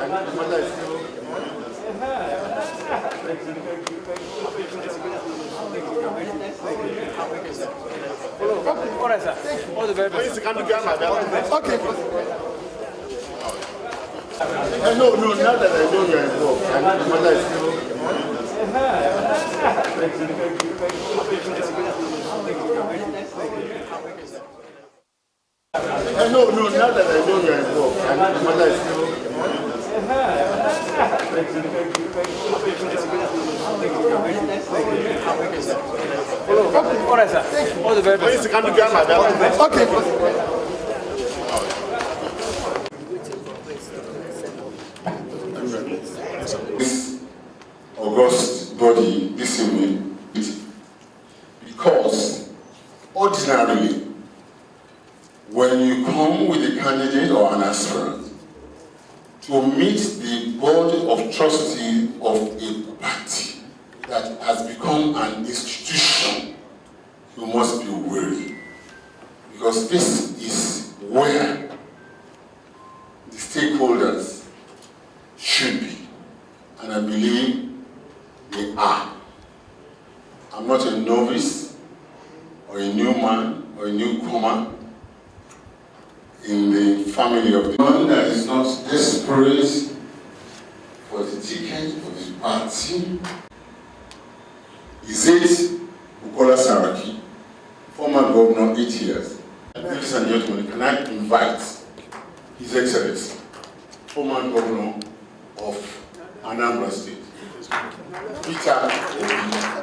All right, sir. All the very best. Okay. No, now that I know you're involved, I know the matter is still. No, now that I know you're involved, I know the matter is still. All right, sir. All the very best. Okay. This august body this evening because ordinarily when you come with a candidate or an aspirant to meet the board of trustees of a party that has become an institution, you must be wary, because this is where the stakeholders should be, and I believe they are. I'm not a novice or a new man or a newcomer in the family of the one that is not desperate for the ticket of his party. Is it Bukola Saraki, former governor, 8 years? Ladies and gentlemen, can I invite His Excellency, former governor of Anambra State, Peter Obi.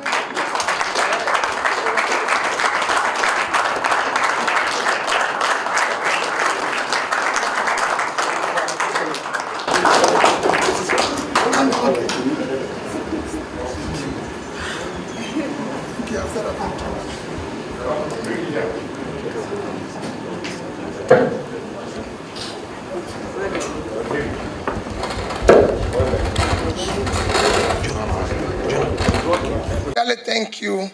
Thank you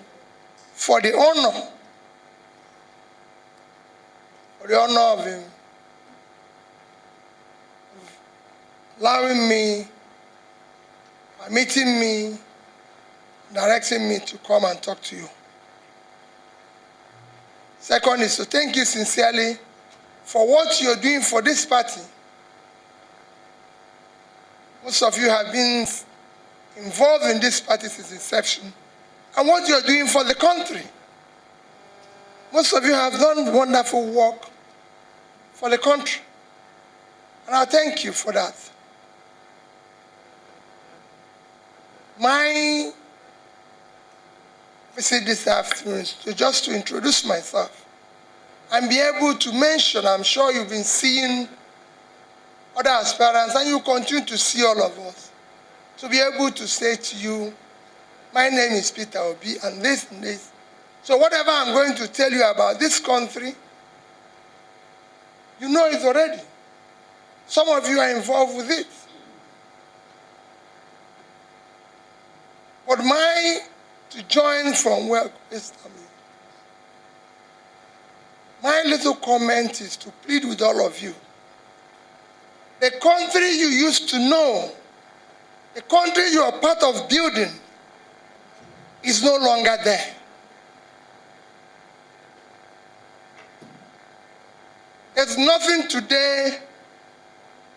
for the honor, of him allowing me, permitting me, directing me to come and talk to you. Second is to thank you sincerely for what you're doing for this party. Most of you have been involved in this party since inception, and what you're doing for the country. Most of you have done wonderful work for the country, and I thank you for that. My visit this afternoon is just to introduce myself and be able to mention, I'm sure you've been seeing other aspirants, and you continue to see all of us, to be able to say to you, my name is Peter Obi, and this and this. So whatever I'm going to tell you about this country, you know it already. Some of you are involved with it. But to join from where my little comment is to plead with all of you. The country you used to know, the country you are part of building, is no longer there. There's nothing today.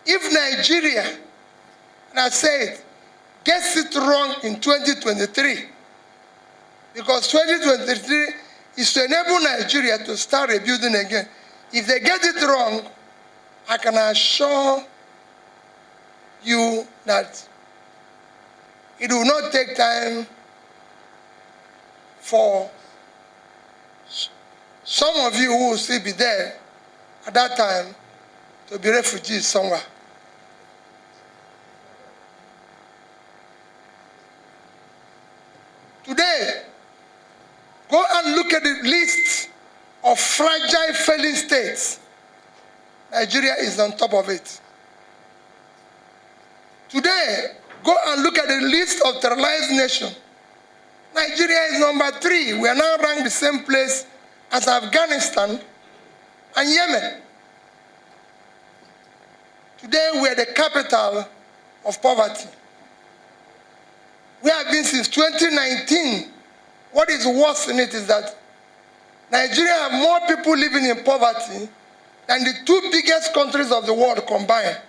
If Nigeria, and I said, gets it wrong in 2023, because 2023 is to enable Nigeria to start rebuilding again. If they get it wrong, I can assure you that it will not take time for some of you who will still be there at that time to be refugees somewhere. Today, go and look at the list of fragile failing states. Nigeria is on top of it. Today, go and look at the list of terrorized nations. Nigeria is number 3. We are now ranked the same place as Afghanistan and Yemen. Today we are the capital of poverty. We have been since 2019. What is worse in it is that Nigeria have more people living in poverty than the two biggest countries of the world combined.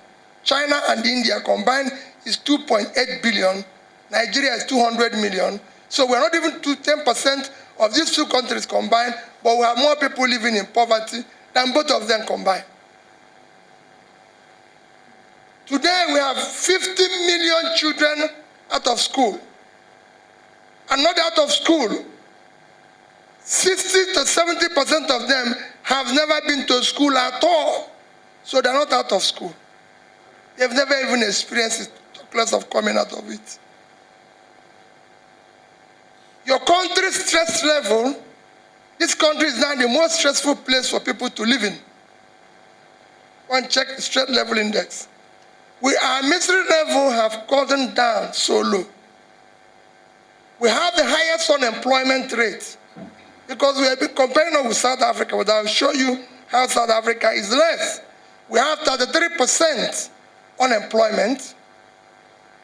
China and India combined is 2.8 billion. Nigeria is 200 million. So we're not even to 10% of these two countries combined, but we have more people living in poverty than both of them combined. Today we have 50 million children out of school. And not out of school. 60 to 70% of them have never been to school at all. So they're not out of school. They've never even experienced it, talk less of coming out of it. Your country's stress level, this country is now the most stressful place for people to live in. Go and check the stress level index. Our misery level have gone down so low. We have the highest unemployment rate because we have been comparing with South Africa, but I'll show you how South Africa is less. We have 33% unemployment.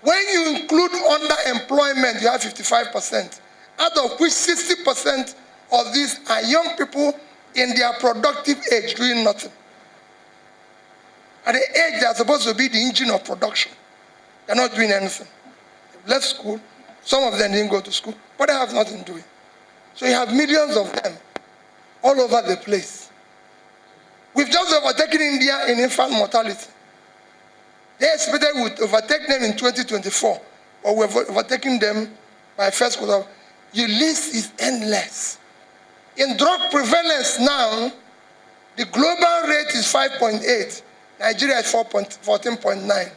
When you include underemployment, you have 55%, out of which 60% of these are young people in their productive age doing nothing. At the age they're supposed to be the engine of production, they're not doing anything. They've left school. Some of them didn't go to school, but they have nothing doing. So you have millions of them all over the place. We've just overtaken India in infant mortality. They expected we would overtake them in 2024, but we've overtaken them by first quarter. Your list is endless. In drug prevalence now, the global rate is 5.8. Nigeria is 14.9.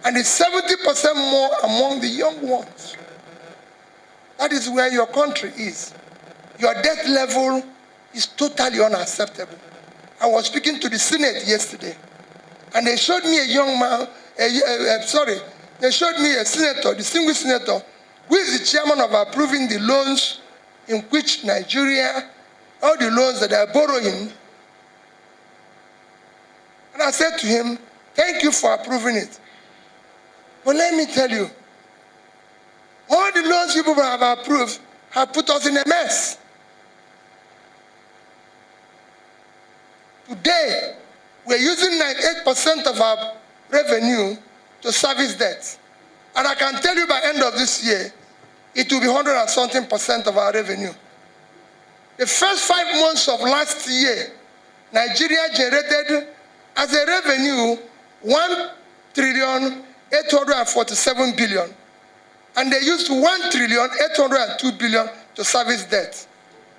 And it's 70% more among the young ones. That is where your country is. Your debt level is totally unacceptable. I was speaking to the Senate yesterday, and they showed me a young man, they showed me a senator, distinguished senator, who is the chairman of approving the loans in which Nigeria, all the loans that they are borrowing. And I said to him, thank you for approving it. But let me tell you, all the loans people have approved have put us in a mess. Today, we're using 98% of our revenue to service debt. And I can tell you by end of this year, it will be 100 and something % of our revenue. The first 5 months of last year, Nigeria generated as a revenue 1,847 billion. And they used 1,802 billion to service debt.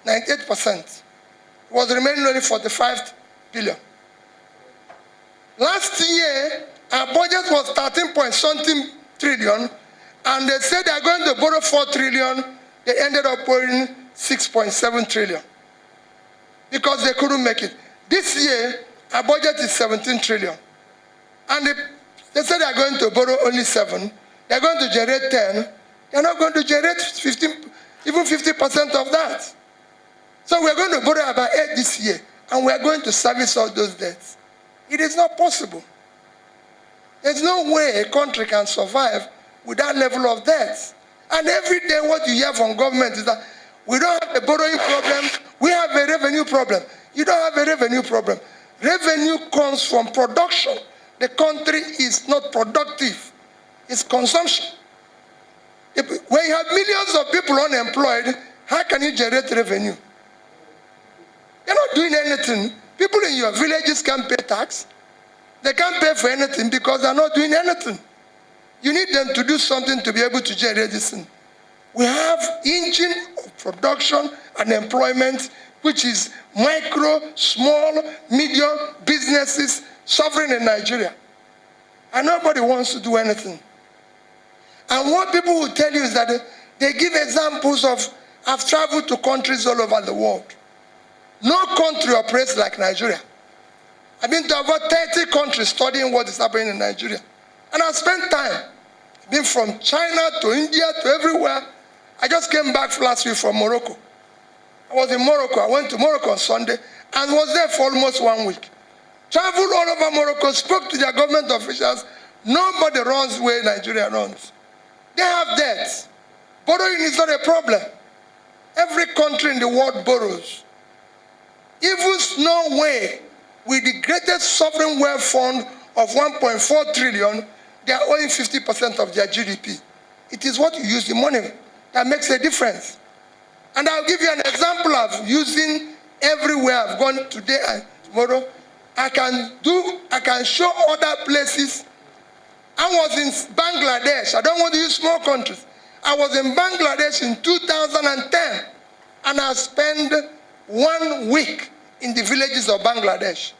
98%. It was remaining only 45 billion. Last year, our budget was 13 point something trillion, and they said they are going to borrow 4 trillion. They ended up borrowing 6.7 trillion because they couldn't make it. This year, our budget is 17 trillion. And they said they are going to borrow only 7. They're going to generate 10. They're not going to generate 15, even 50% of that. So we're going to borrow about 8 this year, and we're going to service all those debts. It is not possible. There's no way a country can survive with that level of debt. And every day what you hear from government is that we don't have a borrowing problem, we have a revenue problem. You don't have a revenue problem. Revenue comes from production. The country is not productive. It's consumption. When you have millions of people unemployed, how can you generate revenue? You're not doing anything. People in your villages can't pay tax. They can't pay for anything because they're not doing anything. You need them to do something to be able to generate this thing. We have engine of production and employment, which is micro, small, medium businesses suffering in Nigeria. And nobody wants to do anything. And what people will tell you is that they give examples of, I've traveled to countries all over the world. No country operates like Nigeria. I've been to about 30 countries studying what is happening in Nigeria. And I've spent time. I've been from China to India to everywhere. I just came back last week from Morocco. I was in Morocco. I went to Morocco on Sunday and was there for almost 1 week. Traveled all over Morocco, spoke to their government officials, Nobody runs the way Nigeria runs. They have debt. Borrowing is not a problem. Every country in the world borrows. Even Norway, with the greatest sovereign wealth fund of 1.4 trillion, they are owing 50% of their GDP. It is what you use the money that makes a difference. And I'll give you an example of using everywhere I've gone today and tomorrow. I can show other places. I was in Bangladesh. I don't want to use small countries. I was in Bangladesh in 2010, and I spent 1 week in the villages of Bangladesh.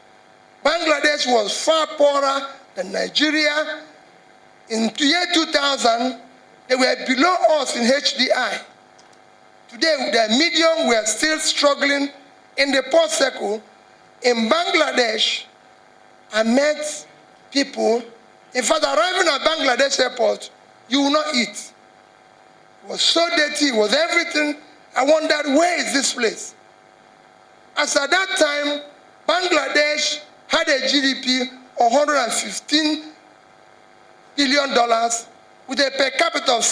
Bangladesh was far poorer than Nigeria. In the year 2000, they were below us in HDI. Today, with their medium, we are still struggling in the poor circle. In Bangladesh, I met people. In fact, arriving at Bangladesh airport, you will not eat. It was so dirty, it was everything. I wondered, where is this place? As at that time, Bangladesh had a GDP of $115 billion with a per capita of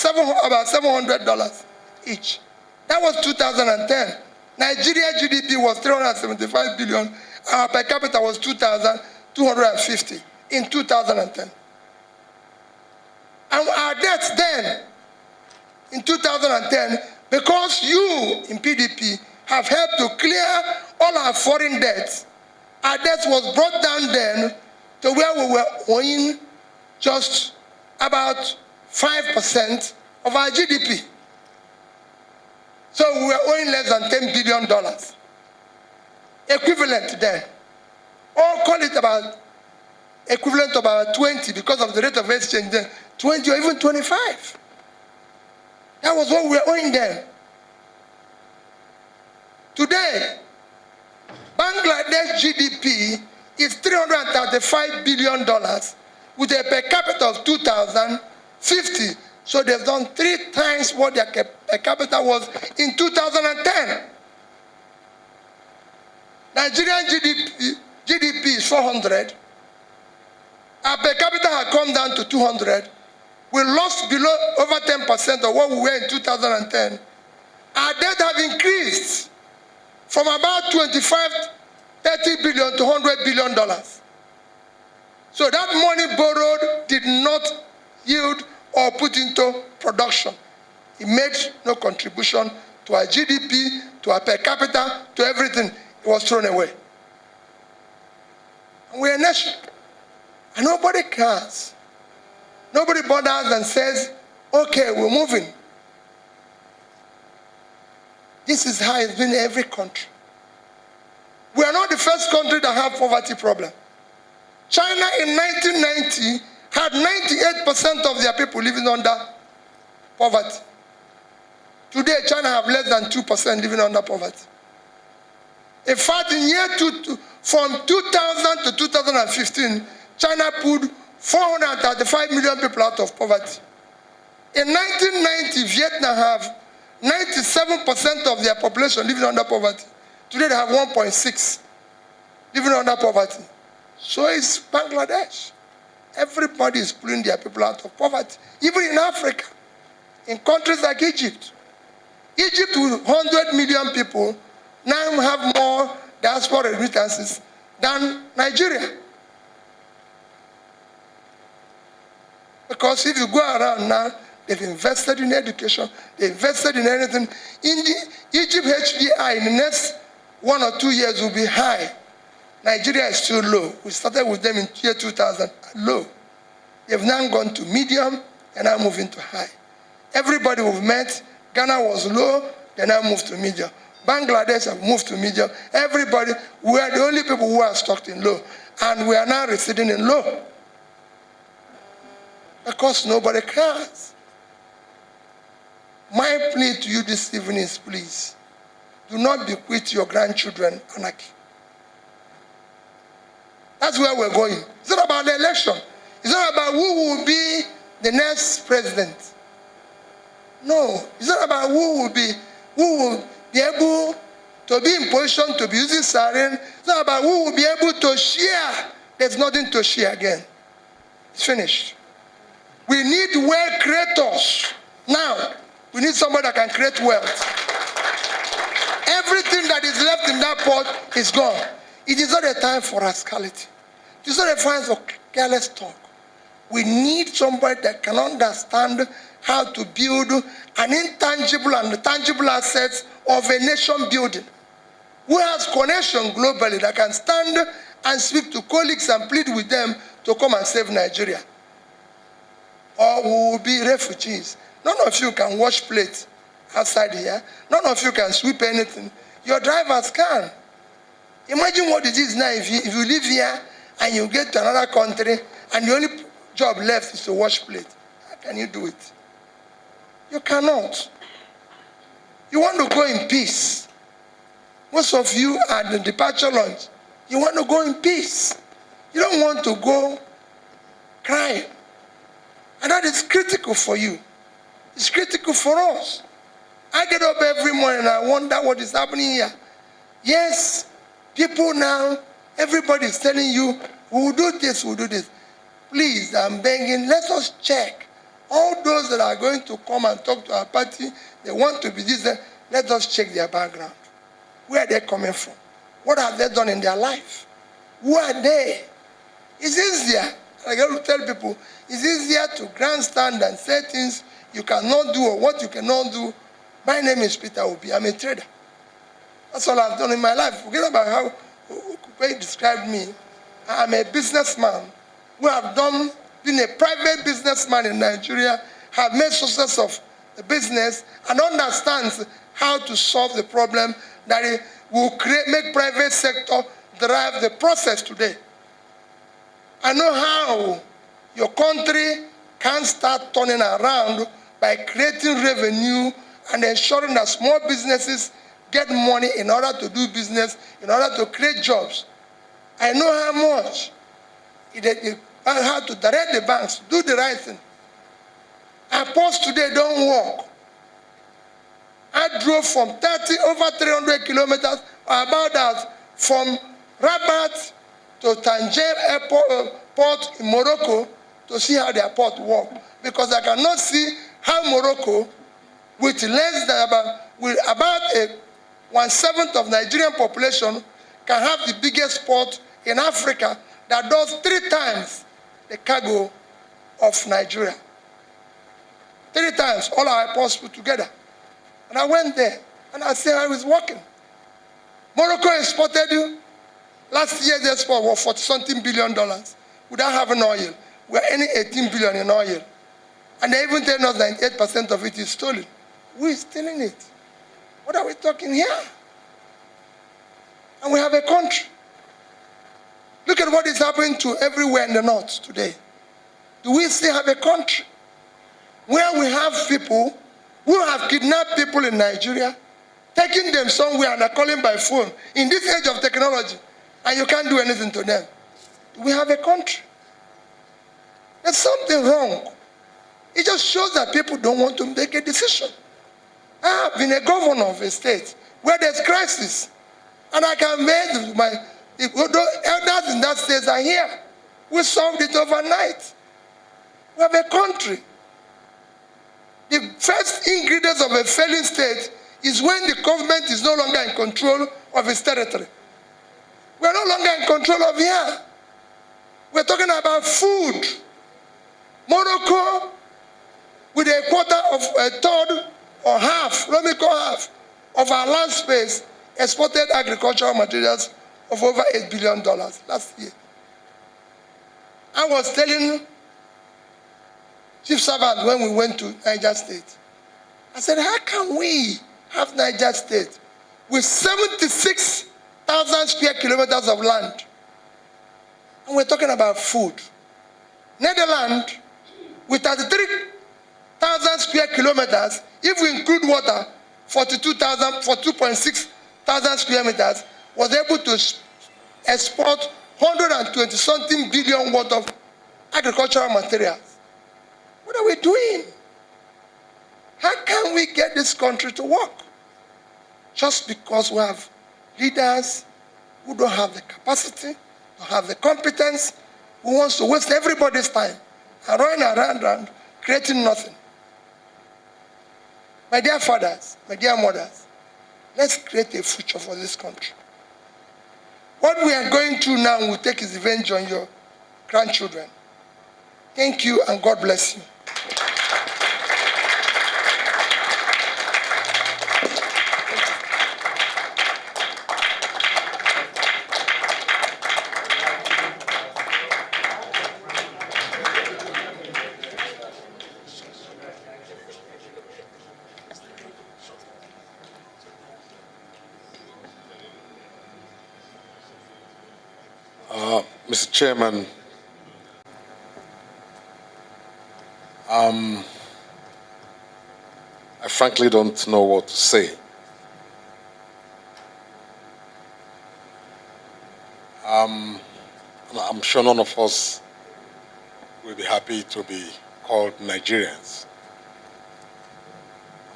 about $700 each. That was 2010. Nigeria GDP was $375 billion. Our per capita was $2,250 in 2010. And our debts then, in 2010, because you in PDP have helped to clear all our foreign debts, our debt was brought down then to where we were owing just about 5% of our GDP. So we were owing less than $10 billion, equivalent then. Or call it about equivalent to about 20 because of the rate of exchange then, 20 or even 25. That was what we were owing then. Today, Bangladesh GDP is $335 billion with a per capita of 2,050. So they've done 3 times what their per capita was in 2010. Nigerian GDP is 400. Our per capita had come down to 200. We lost below over 10% of what we were in 2010. Our debt have increased from about 25, 30 billion to $100 billion. So that money borrowed did not yield or put into production. It made no contribution to our GDP, to our per capita, to everything. It was thrown away. And we're a nation. And nobody cares. Nobody bothers and says, okay, we're moving. This is how it's been in every country. We are not the first country that have poverty problem. China in 1990 had 98% of their people living under poverty. Today, China have less than 2% living under poverty. In fact, in from 2000 to 2015, China put 435 million people out of poverty. In 1990, Vietnam have 97% of their population living under poverty. Today they have 1.6 living under poverty. So is Bangladesh. Everybody is pulling their people out of poverty. Even in Africa, in countries like Egypt. Egypt with 100 million people now have more diaspora remittances than Nigeria. Because if you go around now, they've invested in education, they invested in anything. In the Egypt HDI in the next 1 or 2 years will be high. Nigeria is still low. We started with them in year 2000, low. They've now gone to medium, and now moving to high. Everybody we've met, Ghana was low, they now moved to medium. Bangladesh have moved to medium. Everybody, we are the only people who are stuck in low. And we are now receding in low. Because nobody cares. My plea to you this evening is, please, do not bequeath your grandchildren anarchy. That's where we're going. It's not about the election. It's not about who will be the next president. No, it's not about who will be able to be in position to be using sarin. It's not about who will be able to share. There's nothing to share again. It's finished. We need wealth creators. Now, we need somebody that can create wealth. Everything that is left in that pot is gone. It is not a time for rascality. It is not a time for careless talk. We need somebody that can understand how to build an intangible and tangible assets of a nation building. Who has connection globally that can stand and speak to colleagues and plead with them to come and save Nigeria. Or we will be refugees. None of you can wash plates outside here. None of you can sweep anything. Your drivers can. Imagine what it is now if you live here and you get to another country and the only job left is to wash plates. How can you do it? You cannot. You want to go in peace. Most of you at the departure lounge, you want to go in peace. You don't want to go crying. And that is critical for you. It's critical for us. I get up every morning and I wonder what is happening here. Yes, people now, everybody is telling you, we'll do this, we'll do this. Please, I'm begging, let us check. All those that are going to come and talk to our party, they want to be this, let us check their background. Where are they coming from? What have they done in their life? Who are they? It's easier. I got to tell people, it's easier to grandstand and say things you cannot do or what you cannot do. My name is Peter Obi. I'm a trader. That's all I've done in my life. Forget about how Kupe described me. I'm a businessman who have been a private businessman in Nigeria, have made success of the business, and understands how to solve the problem that it will make private sector drive the process today. I know how your country can start turning around by creating revenue and ensuring that small businesses get money in order to do business, in order to create jobs. I know how much how to direct the banks to do the right thing. Our ports today don't work. I drove from over 300 kilometers, or about that, from Rabat to Tangier port in Morocco to see how their port works. Because I cannot see how Morocco, with less than about 1/7 of Nigerian population, can have the biggest port in Africa that does 3 times the cargo of Nigeria. 3 times, all our ports put together. And I went there, and I said I was working. Morocco exported, last year's export was $40-something billion without having oil. We're earning $18 billion in oil. And they even tell us 98% of it is stolen. We're stealing it. What are we talking here? And we have a country. Look at what is happening to everywhere in the north today. Do we still have a country where we have people who have kidnapped people in Nigeria, taking them somewhere and are calling by phone in this age of technology, and you can't do anything to them? Do we have a country? There's something wrong. It just shows that people don't want to make a decision. I have been a governor of a state where there's crisis, and I can make elders in that state are here. We solved it overnight. We have a country. The first ingredients of a failing state is when the government is no longer in control of its territory. We are no longer in control of here. We're talking about food. Morocco, with a quarter of a third or half, let me call half, of our land space, exported agricultural materials of over $8 billion last year. I was telling Chief Servant when we went to Niger State, I said, how can we have Niger State with 76,000 square kilometers of land? And we're talking about food. Netherlands, with 33,000 square kilometers, if we include water, 42.6 thousand square meters, was able to export 120-something billion worth of agricultural materials. What are we doing? How can we get this country to work? Just because we have leaders who don't have the capacity, don't have the competence, who wants to waste everybody's time and run around creating nothing. My dear fathers, my dear mothers, let's create a future for this country. What we are going through now will take its revenge on your grandchildren. Thank you and God bless you. Mr. Chairman, I frankly don't know what to say. I'm sure none of us will be happy to be called Nigerians.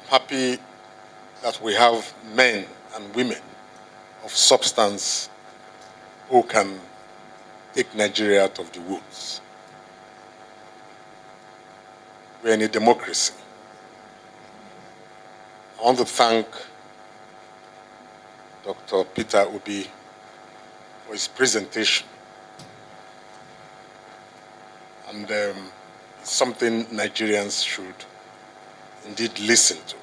I'm happy that we have men and women of substance who can take Nigeria out of the woods. We're in a democracy. I want to thank Dr. Peter Obi for his presentation. And it's something Nigerians should indeed listen to.